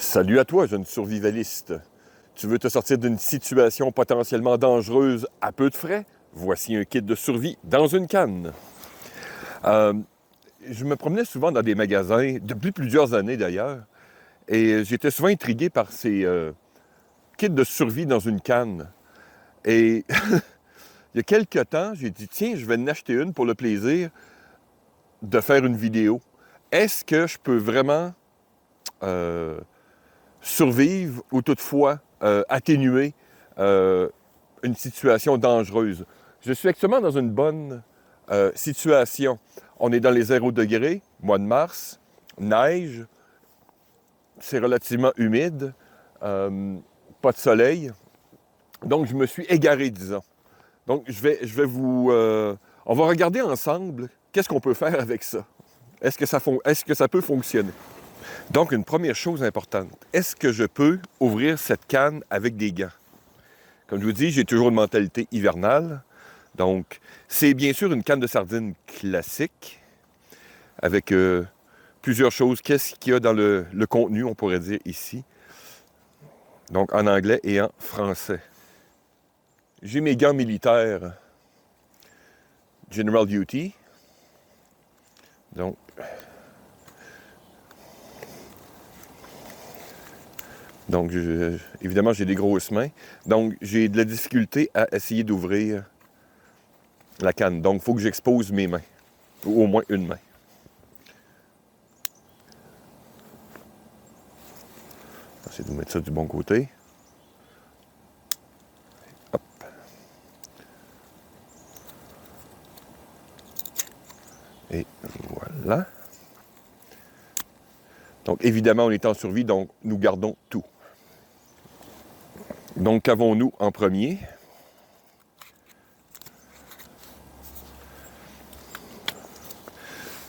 Salut à toi, jeune survivaliste. Tu veux te sortir d'une situation potentiellement dangereuse à peu de frais? Voici un kit de survie dans une canne. Euh, je me promenais souvent dans des magasins, depuis plusieurs années d'ailleurs, et j'étais souvent intrigué par ces kits de survie dans une canne. Et il y a quelques temps, j'ai dit, tiens, je vais en acheter une pour le plaisir de faire une vidéo. Est-ce que je peux vraiment euh, survivre ou toutefois atténuer une situation dangereuse? Je suis actuellement dans une bonne situation. On est dans les 0 degrés, mois de mars, neige, c'est relativement humide, euh, pas de soleil. Donc, je me suis égaré, disons. Donc, je vais vous... on va regarder ensemble qu'est-ce qu'on peut faire avec ça. Est-ce que ça peut fonctionner? Donc, une première chose importante, est-ce que je peux ouvrir cette canne avec des gants? Comme je vous dis, j'ai toujours une mentalité hivernale. Donc, c'est bien sûr une canne de sardines classique avec plusieurs choses. Qu'est-ce qu'il y a dans le contenu, on pourrait dire ici? Donc, en anglais et en français. J'ai mes gants militaires General Duty. Donc, évidemment, j'ai des grosses mains. Donc, j'ai de la difficulté à essayer d'ouvrir la canne. Donc, il faut que j'expose mes mains, ou au moins une main. J'essaie de mettre ça du bon côté. Hop. Et voilà. Donc, évidemment, on est en survie, donc nous gardons tout. Donc, qu'avons-nous en premier?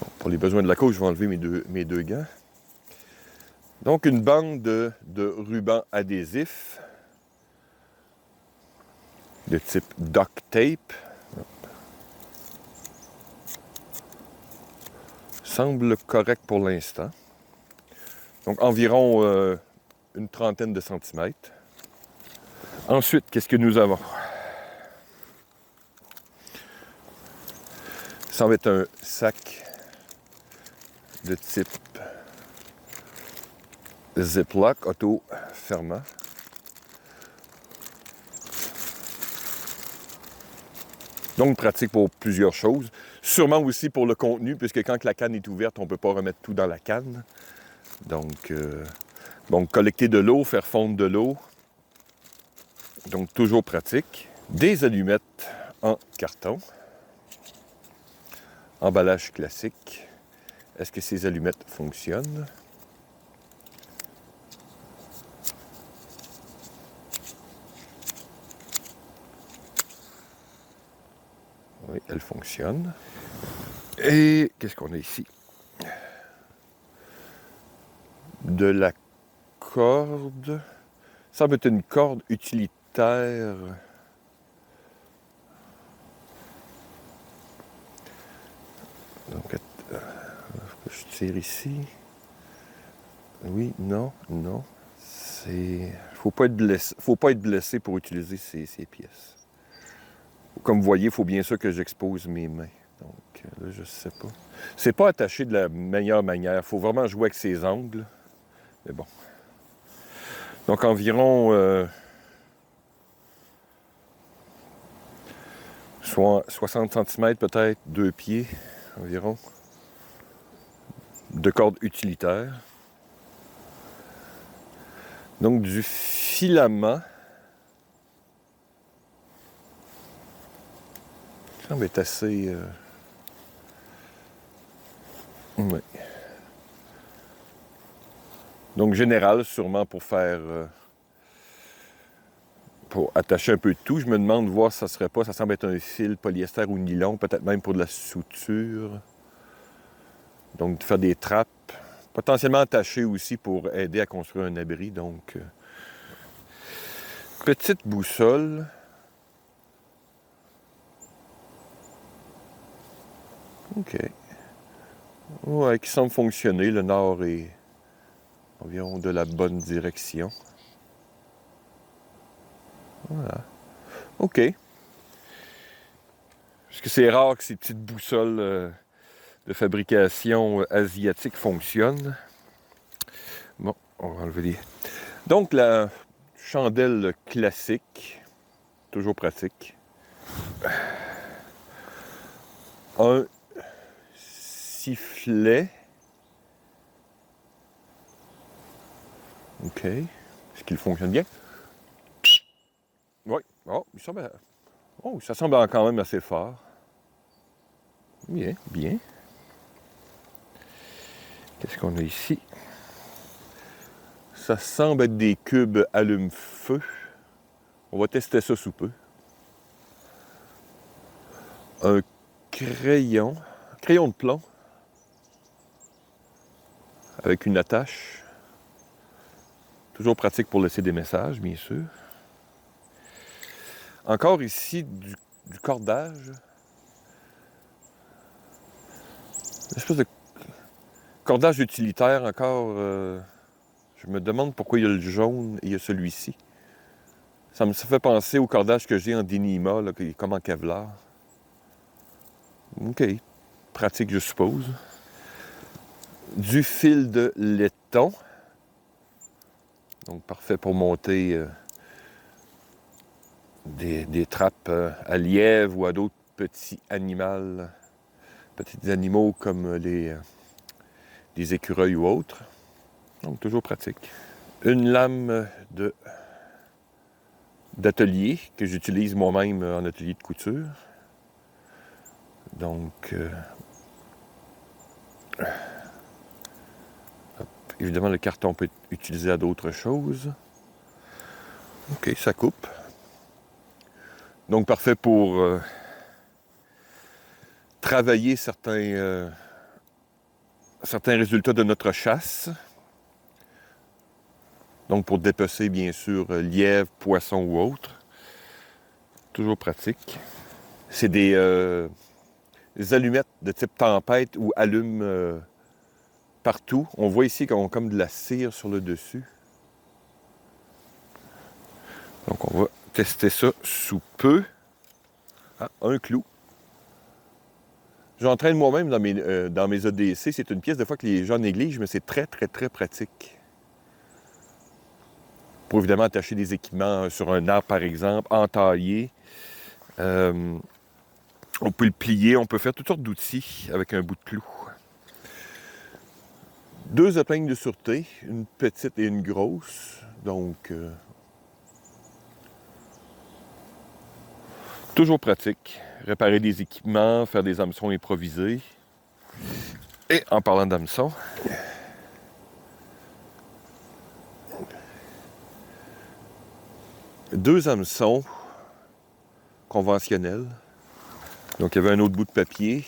Bon, pour les besoins de la cause, je vais enlever mes deux gants. Donc, une bande de ruban adhésif de type duct tape. Semble correct pour l'instant. Donc, environ une trentaine de centimètres. Ensuite, qu'est-ce que nous avons? Ça va être un sac de type Ziploc auto-fermant. Donc, pratique pour plusieurs choses. Sûrement aussi pour le contenu, puisque quand la canne est ouverte, on ne peut pas remettre tout dans la canne. Donc, collecter de l'eau, faire fondre de l'eau. Donc, toujours pratique. Des allumettes en carton. Emballage classique. Est-ce que ces allumettes fonctionnent? Oui, elles fonctionnent. Et qu'est-ce qu'on a ici? De la corde. Ça semble être une corde utilitaire. Donc, je tire ici. Oui, non, non. Faut pas être blessé pour utiliser ces pièces. Comme vous voyez, il faut bien sûr que j'expose mes mains. Donc là, je sais pas. C'est pas attaché de la meilleure manière. Il faut vraiment jouer avec ses angles. Mais bon. Donc environ 60 cm peut-être, 2 pieds environ, de corde utilitaire. Donc du filament. Ça semble être assez... Oui. Donc général, sûrement pour faire... pour attacher un peu de tout. Je me demande voir si ça serait pas... Ça semble être un fil polyester ou nylon, peut-être même pour de la suture. Donc de faire des trappes. Potentiellement attachées aussi pour aider à construire un abri. Donc, petite boussole. OK. Ouais, qui semble fonctionner. Le nord est environ de la bonne direction. Voilà. OK. Parce que c'est rare que ces petites boussoles de fabrication asiatique fonctionnent. Bon, on va enlever les... Donc, la chandelle classique, toujours pratique. Un sifflet. OK. Est-ce qu'il fonctionne bien? Oui. Oh, ça semble quand même assez fort. Bien, bien. Qu'est-ce qu'on a ici? Ça semble être des cubes allume-feu. On va tester ça sous peu. Un crayon de plomb, avec une attache. Toujours pratique pour laisser des messages, bien sûr. Encore ici, du cordage. Une espèce de cordage utilitaire encore. Je me demande pourquoi il y a le jaune et il y a celui-ci. Ça me fait penser au cordage que j'ai en Dyneema, là, qui est comme en Kevlar. OK. Pratique, je suppose. Du fil de laiton. Donc, parfait pour monter des trappes à lièvre ou à d'autres petits animaux comme des écureuils ou autres. Donc, toujours pratique. Une lame d'atelier que j'utilise moi-même en atelier de couture. Donc, évidemment, le carton peut être utilisé à d'autres choses. OK, ça coupe. Donc, parfait pour travailler certains résultats de notre chasse. Donc, pour dépecer, bien sûr, lièvre, poisson ou autre. Toujours pratique. C'est des allumettes de type tempête ou allument partout. On voit ici qu'on a comme de la cire sur le dessus. Donc, on va tester ça sous peu. Ah, un clou. J'entraîne moi-même dans mes ADC. C'est une pièce de fois que les gens négligent, mais c'est très, très, très pratique. Pour évidemment attacher des équipements sur un arbre, par exemple, entailler. On peut le plier, on peut faire toutes sortes d'outils avec un bout de clou. 2 épingles de sûreté, une petite et une grosse. Donc, toujours pratique. Réparer des équipements, faire des hameçons improvisés. Et en parlant d'hameçons, deux hameçons conventionnels. Donc, il y avait un autre bout de papier.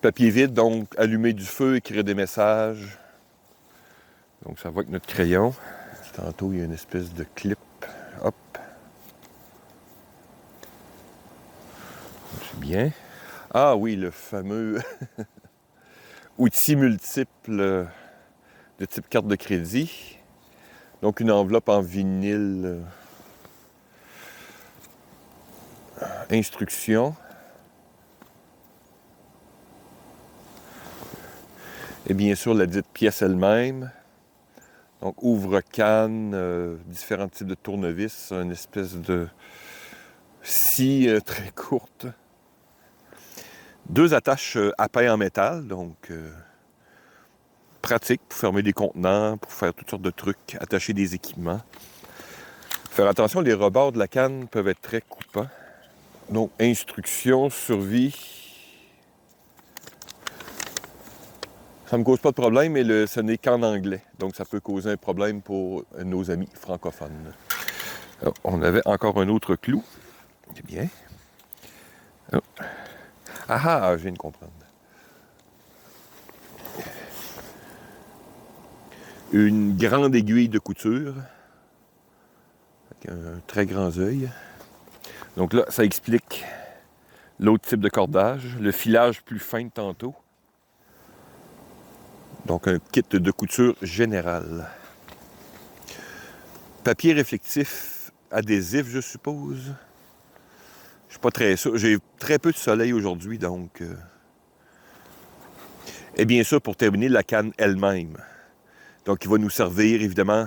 Papier vide, donc allumer du feu, écrire des messages. Donc, ça va avec notre crayon. Tantôt, il y a une espèce de clip. Hop. C'est bien. Ah oui, le fameux outil multiple de type carte de crédit. Donc, une enveloppe en vinyle. Instructions. Et bien sûr, la dite pièce elle-même. Donc, ouvre-canne, différents types de tournevis, une espèce de scie très courte. 2 attaches à pain en métal, donc pratique pour fermer des contenants, pour faire toutes sortes de trucs, attacher des équipements. Faire attention, les rebords de la canne peuvent être très coupants. Donc, instructions, survie. Ça ne me cause pas de problème, mais ce n'est qu'en anglais. Donc, ça peut causer un problème pour nos amis francophones. Alors, on avait encore un autre clou. C'est bien. Oh. Ah, je viens de comprendre. Une grande aiguille de couture. Avec un très grand œil. Donc là, ça explique l'autre type de cordage. Le filage plus fin de tantôt. Donc, un kit de couture générale. Papier réflectif adhésif, je suppose. Je suis pas très sûr. J'ai très peu de soleil aujourd'hui, donc... Et bien sûr, pour terminer, la canne elle-même. Donc, il va nous servir, évidemment,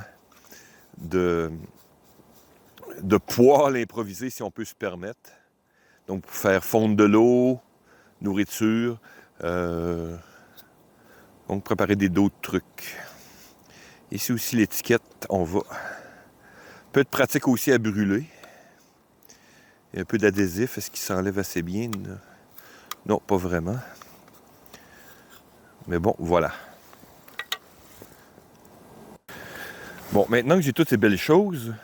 de poêle improvisé, si on peut se permettre. Donc, pour faire fondre de l'eau, nourriture, donc préparer d'autres trucs. Ici aussi, l'étiquette, on va... Peu de pratique aussi à brûler. Il y a un peu d'adhésif. Est-ce qu'il s'enlève assez bien? Non, pas vraiment. Mais bon, voilà. Bon, maintenant que j'ai toutes ces belles choses,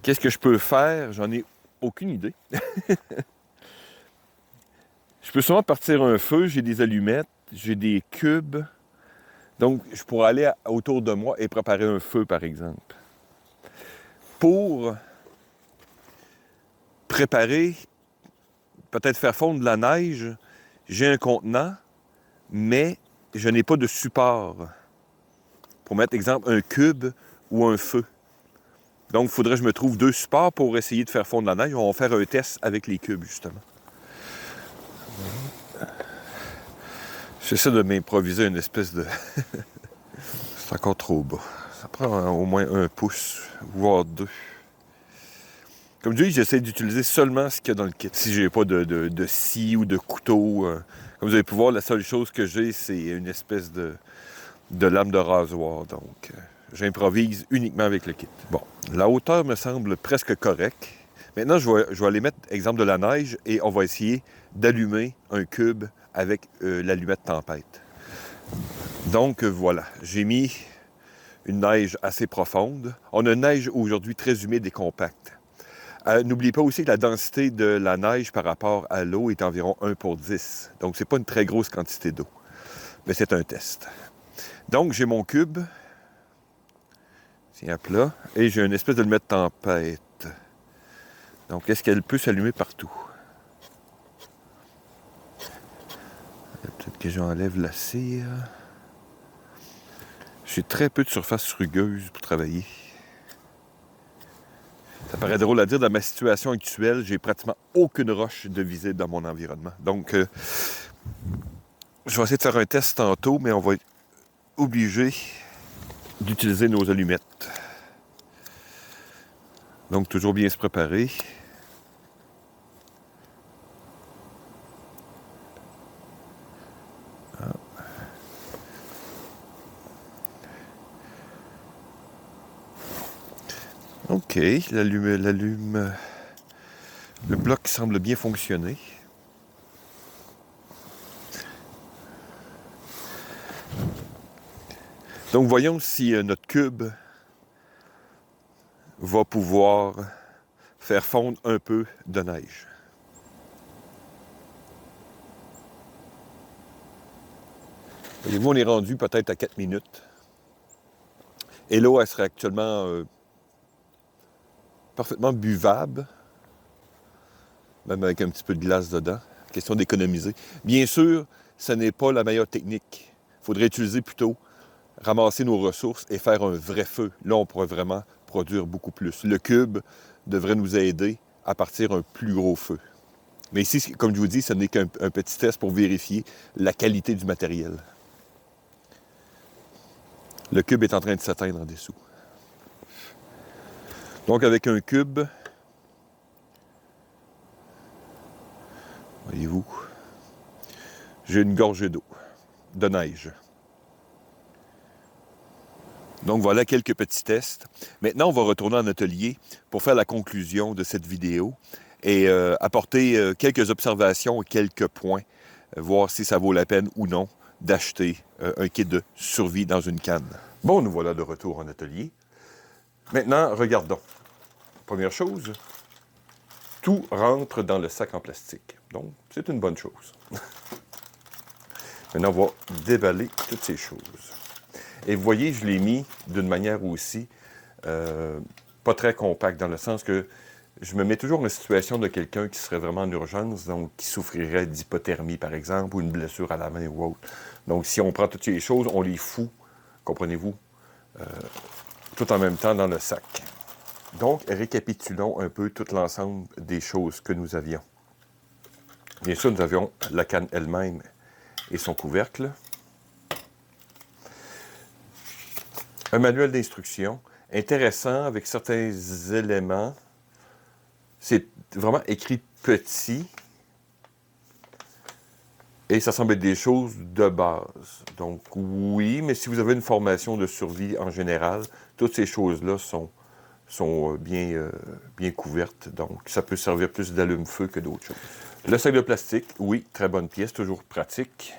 qu'est-ce que je peux faire? J'en ai aucune idée. Je peux sûrement partir un feu, j'ai des allumettes, j'ai des cubes. Donc, je pourrais aller autour de moi et préparer un feu, par exemple. Pour préparer, peut-être faire fondre de la neige, j'ai un contenant, mais je n'ai pas de support. Pour mettre, exemple, un cube ou un feu. Donc, il faudrait que je me trouve 2 supports pour essayer de faire fondre la neige. On va faire un test avec les cubes, justement. J'essaie de m'improviser une espèce de... C'est encore trop bas. Ça prend au moins 1 pouce, voire 2. Comme je dis, j'essaie d'utiliser seulement ce qu'il y a dans le kit. Si j'ai pas de scie ou de couteau, comme vous avez pu voir, la seule chose que j'ai, c'est une espèce de lame de rasoir. Donc, j'improvise uniquement avec le kit. Bon, la hauteur me semble presque correcte. Maintenant, je vais aller mettre, exemple, de la neige et on va essayer d'allumer un cube avec l'allumette tempête. Donc, voilà, j'ai mis une neige assez profonde. On a une neige aujourd'hui très humide et compacte. N'oubliez pas aussi que la densité de la neige par rapport à l'eau est environ 1 pour 10. Donc, c'est pas une très grosse quantité d'eau. Mais c'est un test. Donc, j'ai mon cube. C'est à plat. Et j'ai une espèce de allumette tempête. Donc, est-ce qu'elle peut s'allumer partout? Peut-être que j'enlève la cire. J'ai très peu de surface rugueuse pour travailler. Ça paraît drôle à dire, dans ma situation actuelle, j'ai pratiquement aucune roche de visible dans mon environnement. Donc, je vais essayer de faire un test tantôt, mais on va être obligé d'utiliser nos allumettes. Donc, toujours bien se préparer. OK, le bloc semble bien fonctionner. Donc, voyons si notre cube va pouvoir faire fondre un peu de neige. Voyez-vous, on est rendu peut-être à 4 minutes. Et l'eau, elle serait actuellement parfaitement buvable, même avec un petit peu de glace dedans. Question d'économiser. Bien sûr, ce n'est pas la meilleure technique. Il faudrait utiliser plutôt ramasser nos ressources et faire un vrai feu. Là, on pourrait vraiment produire beaucoup plus. Le cube devrait nous aider à partir un plus gros feu. Mais ici, comme je vous dis, ce n'est qu'un petit test pour vérifier la qualité du matériel. Le cube est en train de s'atteindre en dessous. Donc, avec un cube, voyez-vous, j'ai une gorgée d'eau, de neige. Donc, voilà quelques petits tests. Maintenant, on va retourner en atelier pour faire la conclusion de cette vidéo et apporter quelques observations et quelques points, voir si ça vaut la peine ou non d'acheter un kit de survie dans une canne. Bon, nous voilà de retour en atelier. Maintenant, regardons. Première chose, tout rentre dans le sac en plastique. Donc, c'est une bonne chose. Maintenant, on va déballer toutes ces choses. Et vous voyez, je l'ai mis d'une manière aussi pas très compacte, dans le sens que je me mets toujours en situation de quelqu'un qui serait vraiment en urgence, donc qui souffrirait d'hypothermie, par exemple, ou une blessure à la main ou autre. Donc, si on prend toutes ces choses, on les fout, comprenez-vous, tout en même temps dans le sac. Donc, récapitulons un peu tout l'ensemble des choses que nous avions. Bien sûr, nous avions la canne elle-même et son couvercle. Un manuel d'instruction intéressant avec certains éléments. C'est vraiment écrit petit et ça semble être des choses de base. Donc oui, mais si vous avez une formation de survie en général, toutes ces choses-là sont bien couvertes. Donc ça peut servir plus d'allume-feu que d'autres choses. Le sac de plastique, oui, très bonne pièce, toujours pratique.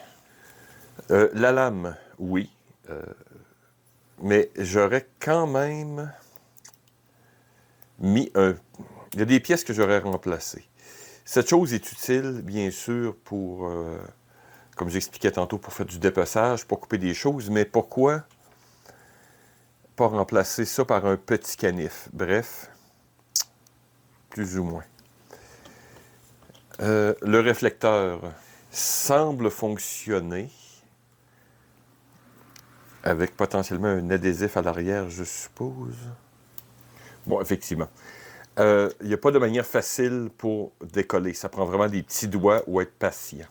La lame, oui. Mais j'aurais quand même mis un... Il y a des pièces que j'aurais remplacées. Cette chose est utile, bien sûr, pour, comme j'expliquais tantôt, pour faire du dépeçage, pour couper des choses, mais pourquoi pas remplacer ça par un petit canif? Bref, plus ou moins. Le réflecteur semble fonctionner avec potentiellement un adhésif à l'arrière, je suppose. Bon, effectivement. Il n'y a pas de manière facile pour décoller. Ça prend vraiment des petits doigts ou être patient.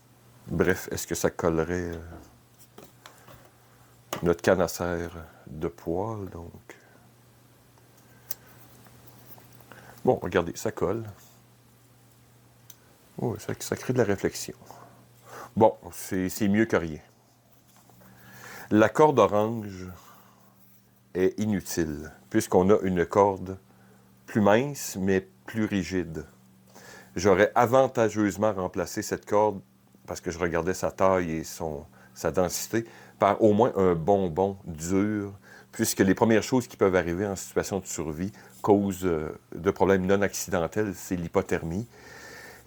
Bref, est-ce que ça collerait notre canne à serre de poêle, donc? Bon, regardez, ça colle. Oh, ça crée de la réflexion. Bon, c'est mieux que rien. La corde orange est inutile, puisqu'on a une corde plus mince, mais plus rigide. J'aurais avantageusement remplacé cette corde, parce que je regardais sa taille et sa densité, par au moins un bonbon dur, puisque les premières choses qui peuvent arriver en situation de survie, cause de problèmes non accidentels, c'est l'hypothermie.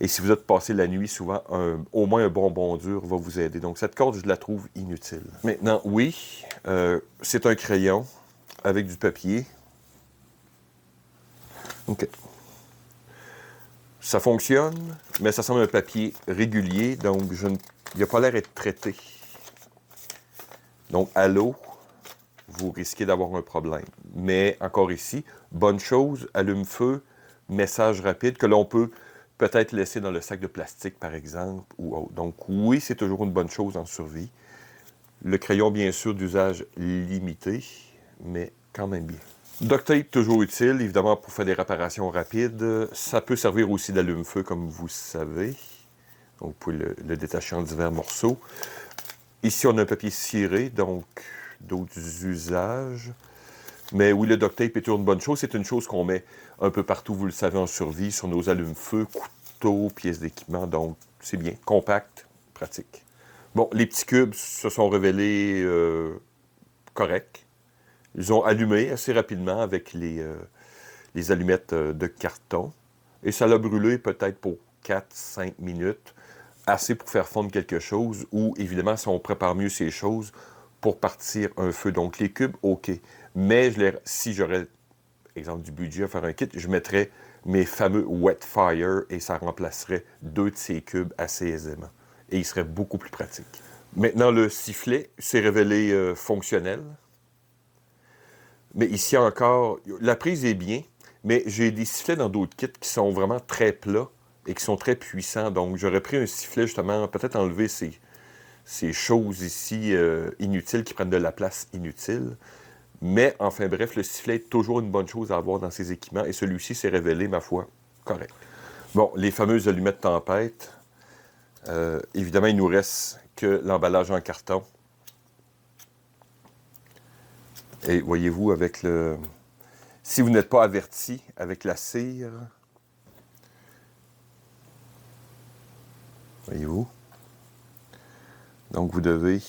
Et si vous êtes passé la nuit, souvent, au moins un bonbon dur va vous aider. Donc, cette corde, je la trouve inutile. Maintenant, oui, c'est un crayon avec du papier. OK. Ça fonctionne, mais ça semble un papier régulier, donc il n'a pas l'air d'être traité. Donc, à l'eau, vous risquez d'avoir un problème. Mais, encore ici, bonne chose, allume-feu, message rapide que l'on peut peut-être laisser dans le sac de plastique, par exemple, ou autre. Donc, oui, c'est toujours une bonne chose en survie. Le crayon, bien sûr, d'usage limité, mais quand même bien. Duct tape, toujours utile, évidemment, pour faire des réparations rapides. Ça peut servir aussi d'allume-feu, comme vous savez. Donc, vous pouvez le détacher en divers morceaux. Ici, on a un papier ciré, donc d'autres usages. Mais oui, le duct tape est toujours une bonne chose. C'est une chose qu'on met un peu partout, vous le savez, en survie, sur nos allume-feu, couteaux, pièces d'équipement. Donc, c'est bien. Compact, pratique. Bon, les petits cubes se sont révélés corrects. Ils ont allumé assez rapidement avec les allumettes de carton. Et ça l'a brûlé peut-être pour 4-5 minutes. Assez pour faire fondre quelque chose. Ou, évidemment, si on prépare mieux ces choses, pour partir un feu. Donc, les cubes, OK. Mais si j'aurais, exemple, du budget à faire un kit, je mettrais mes fameux wet fire et ça remplacerait 2 de ces cubes assez aisément. Et il serait beaucoup plus pratique. Maintenant, le sifflet s'est révélé fonctionnel. Mais ici encore, la prise est bien, mais j'ai des sifflets dans d'autres kits qui sont vraiment très plats et qui sont très puissants. Donc, j'aurais pris un sifflet, justement, peut-être enlever ces choses ici inutiles qui prennent de la place inutile. Mais, enfin bref, le sifflet est toujours une bonne chose à avoir dans ces équipements et celui-ci s'est révélé, ma foi, correct. Bon, les fameuses allumettes tempête. Évidemment, il nous reste que l'emballage en carton. Et voyez-vous, avec le... Si vous n'êtes pas averti avec la cire, voyez-vous, donc vous devez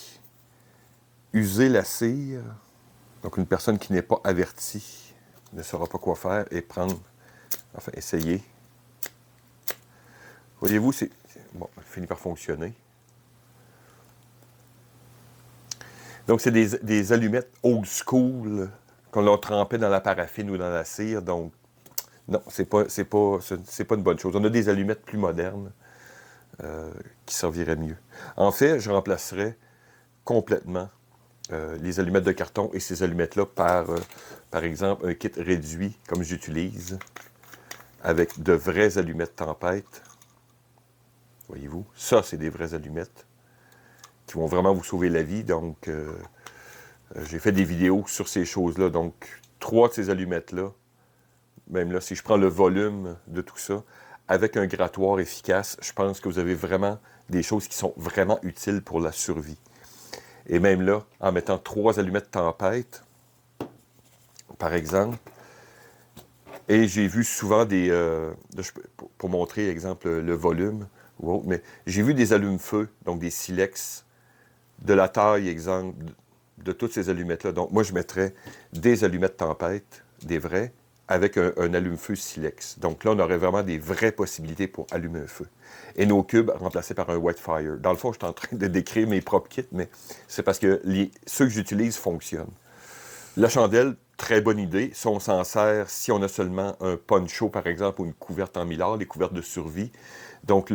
user la cire. Donc une personne qui n'est pas avertie ne saura pas quoi faire et prendre, enfin essayer. Voyez-vous, bon, ça finit par fonctionner. Donc c'est des allumettes old school qu'on leur trempait dans la paraffine ou dans la cire. Donc Non, c'est pas une bonne chose. On a des allumettes plus modernes qui serviraient mieux. En fait, je remplacerais complètement les allumettes de carton et ces allumettes-là par exemple, un kit réduit, comme j'utilise, avec de vraies allumettes tempête. Voyez-vous, ça, c'est des vraies allumettes qui vont vraiment vous sauver la vie. Donc, j'ai fait des vidéos sur ces choses-là. Donc, 3 de ces allumettes-là, même là, si je prends le volume de tout ça, avec un grattoir efficace, je pense que vous avez vraiment des choses qui sont vraiment utiles pour la survie. Et même là, en mettant 3 allumettes tempête, par exemple, et j'ai vu souvent pour montrer, exemple, le volume ou autre, mais j'ai vu des allumes-feu, donc des silex, de la taille, exemple, de toutes ces allumettes-là. Donc, moi, je mettrais des allumettes tempête, des vraies, avec un allume-feu silex. Donc là, on aurait vraiment des vraies possibilités pour allumer un feu. Et nos cubes remplacés par un Whitefire. Dans le fond, je suis en train de décrire mes propres kits, mais c'est parce que ceux que j'utilise fonctionnent. La chandelle, très bonne idée. Si on s'en sert, si on a seulement un poncho, par exemple, ou une couverte en millard, les couvertes de survie. Donc,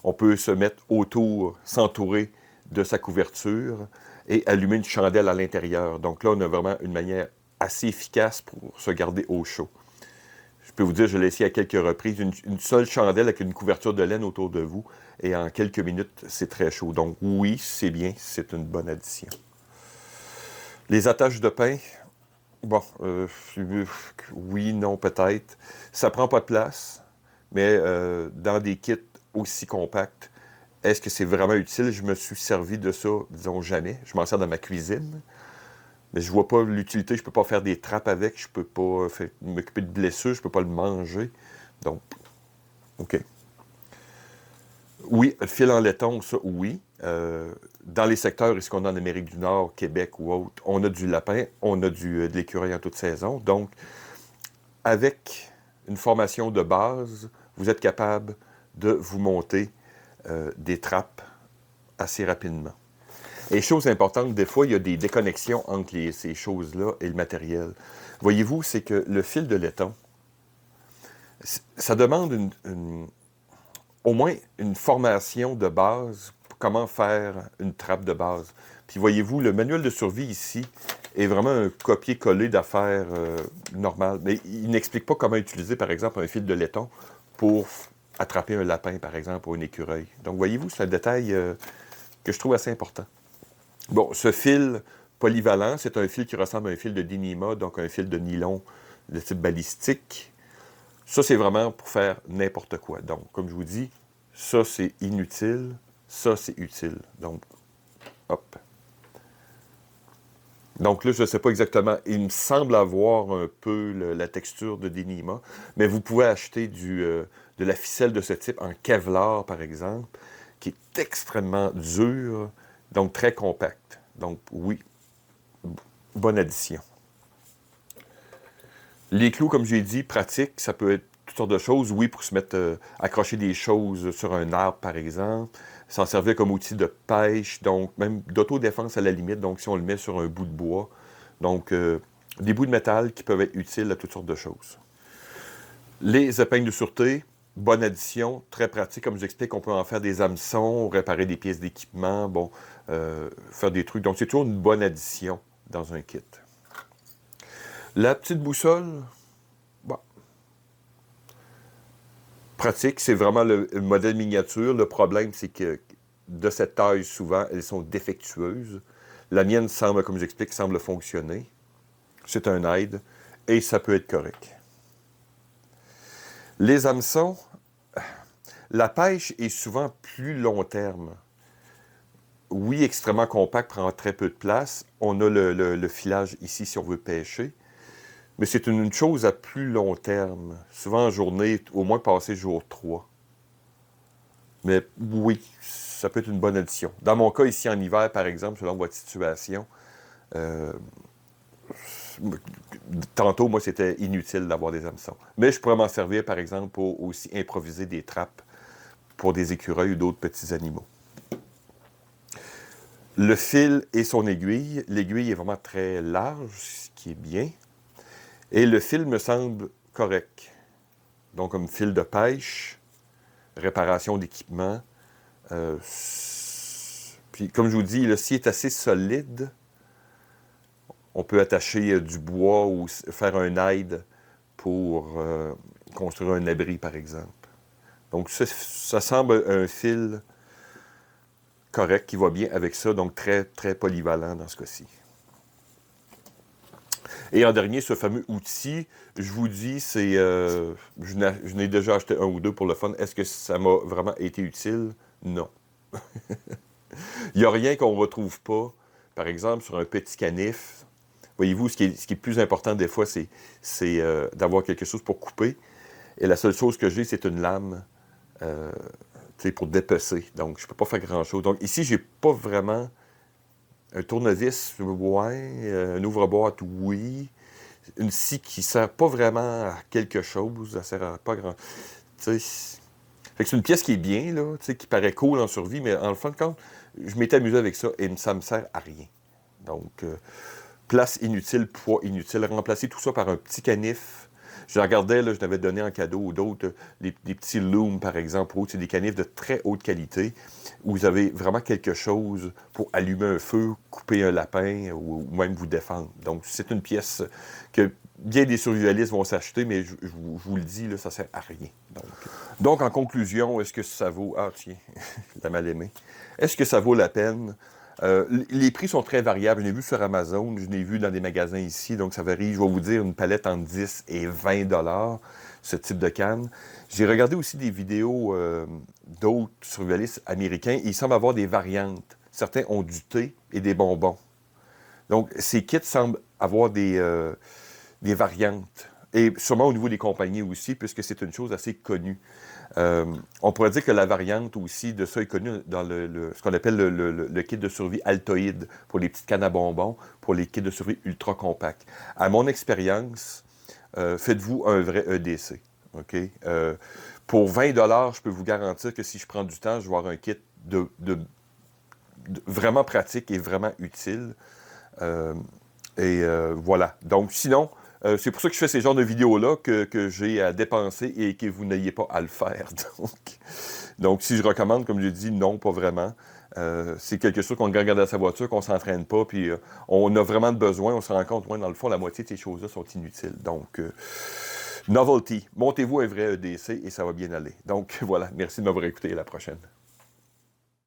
on peut se mettre autour, s'entourer de sa couverture et allumer une chandelle à l'intérieur. Donc là, on a vraiment une manière assez efficace pour se garder au chaud. Je peux vous dire, je l'ai essayé à quelques reprises, une seule chandelle avec une couverture de laine autour de vous, et en quelques minutes, c'est très chaud. Donc oui, c'est bien, c'est une bonne addition. Les attaches de pain, bon, oui, non, peut-être. Ça prend pas de place, mais dans des kits aussi compacts, est-ce que c'est vraiment utile? Je me suis servi de ça, disons, jamais. Je m'en sers dans ma cuisine. Mais je vois pas l'utilité, je peux pas faire des trappes avec, je peux pas m'occuper de blessures, je peux pas le manger. Donc, OK. Oui, fil en laiton, ça, oui. Dans les secteurs, est-ce qu'on est en Amérique du Nord, Québec ou autre, on a du lapin, on a de l'écureuil en toute saison. Donc, avec une formation de base, vous êtes capable de vous monter des trappes assez rapidement. Et chose importante, des fois, il y a des déconnexions entre ces choses-là et le matériel. Voyez-vous, c'est que le fil de laiton, ça demande au moins une formation de base pour comment faire une trappe de base. Puis voyez-vous, le manuel de survie ici est vraiment un copier-coller d'affaires normales. Mais il n'explique pas comment utiliser, par exemple, un fil de laiton pour attraper un lapin, par exemple, ou un écureuil. Donc voyez-vous, c'est un détail que je trouve assez important. Bon, ce fil polyvalent, c'est un fil qui ressemble à un fil de Dyneema, donc un fil de nylon de type balistique. Ça, c'est vraiment pour faire n'importe quoi. Donc, comme je vous dis, ça, c'est inutile. Ça, c'est utile. Donc, hop. Donc là, je ne sais pas exactement. Il me semble avoir un peu la texture de Dyneema, mais vous pouvez acheter de la ficelle de ce type en Kevlar, par exemple, qui est extrêmement dure, donc très compacte. Donc, oui, bonne addition. Les clous, comme j'ai dit, pratiques, ça peut être toutes sortes de choses. Oui, pour se mettre, accrocher des choses sur un arbre, par exemple. S'en servir comme outil de pêche, donc même d'autodéfense à la limite, donc si on le met sur un bout de bois. Donc, des bouts de métal qui peuvent être utiles à toutes sortes de choses. Les épingles de sûreté, bonne addition, très pratique. Comme je l'explique, on peut en faire des hameçons, réparer des pièces d'équipement, bon, faire des trucs. Donc, c'est toujours une bonne addition dans un kit. La petite boussole, bon, pratique, c'est vraiment le modèle miniature. Le problème, c'est que de cette taille, souvent, elles sont défectueuses. La mienne semble, comme j'explique, semble fonctionner. C'est un aide et ça peut être correct. Les hameçons, la pêche est souvent plus long terme. Oui, extrêmement compact, prend très peu de place. On a le filage ici si on veut pêcher. Mais c'est une chose à plus long terme. Souvent en journée, au moins passer jour 3. Mais oui, ça peut être une bonne addition. Dans mon cas, ici en hiver, par exemple, selon votre situation, tantôt, moi, c'était inutile d'avoir des hameçons. Mais je pourrais m'en servir, par exemple, pour aussi improviser des trappes pour des écureuils ou d'autres petits animaux. Le fil et son aiguille. L'aiguille est vraiment très large, ce qui est bien. Et le fil me semble correct. donc comme fil de pêche, réparation d'équipement. Puis comme je vous dis, s'il est assez solide, on peut attacher du bois ou faire un aide pour construire un abri, par exemple. Donc ça semble un fil correct qui va bien avec ça, donc très, très polyvalent dans ce cas-ci. Et en dernier, ce fameux outil, je vous dis, c'est, je n'ai déjà acheté un ou deux pour le fun. Est-ce que ça m'a vraiment été utile? Non. Il n'y a rien qu'on ne retrouve pas, par exemple, sur un petit canif. Voyez-vous, ce qui est plus important des fois, c'est d'avoir quelque chose pour couper. Et la seule chose que j'ai, c'est une lame pour dépecer. Donc, je ne peux pas faire grand-chose. Donc, ici, je n'ai pas vraiment un tournevis, ouais, un ouvre-boîte, oui. Une scie qui ne sert pas vraiment à quelque chose. Ça ne sert à pas grand... Fait que c'est une pièce qui est bien, là, qui paraît cool en survie, mais en fin de compte, je m'étais amusé avec ça et ça ne me sert à rien. Donc, place inutile, poids inutile. Remplacer tout ça par un petit canif. Je regardais, là, je l'avais donné en cadeau d'autres, des petits looms, par exemple. C'est des canifs de très haute qualité où vous avez vraiment quelque chose pour allumer un feu, couper un lapin ou même vous défendre. Donc, c'est une pièce que bien des survivalistes vont s'acheter, mais je vous le dis, là, ça ne sert à rien. Donc, en conclusion, est-ce que ça vaut... Ah, tiens, la mal-aimée. Est-ce que ça vaut la peine? Les prix sont très variables. Je l'ai vu sur Amazon, je l'ai vu dans des magasins ici, donc ça varie, je vais vous dire, une palette entre 10 et 20 $, ce type de canne. J'ai regardé aussi des vidéos d'autres survivalistes américains, et il semble avoir des variantes. Certains ont du thé et des bonbons. Donc, ces kits semblent avoir des variantes. Et sûrement au niveau des compagnies aussi, puisque c'est une chose assez connue. On pourrait dire que la variante aussi de ça est connue dans ce qu'on appelle le kit de survie Altoïde pour les petites cannes à bonbons, pour les kits de survie ultra compacts. À mon expérience, faites-vous un vrai EDC. Okay? Pour 20 $, je peux vous garantir que si je prends du temps, je vais avoir un kit de vraiment pratique et vraiment utile. Voilà. Donc, sinon, c'est pour ça que je fais ces genres de vidéos-là que j'ai à dépenser et que vous n'ayez pas à le faire. Donc, si je recommande, comme je dis, non, pas vraiment. C'est quelque chose qu'on regarde dans sa voiture, qu'on ne s'entraîne pas, puis on a vraiment besoin, on se rend compte, dans le fond, la moitié de ces choses-là sont inutiles. Donc, novelty, montez-vous un vrai EDC et ça va bien aller. Donc, voilà, merci de m'avoir écouté, à la prochaine.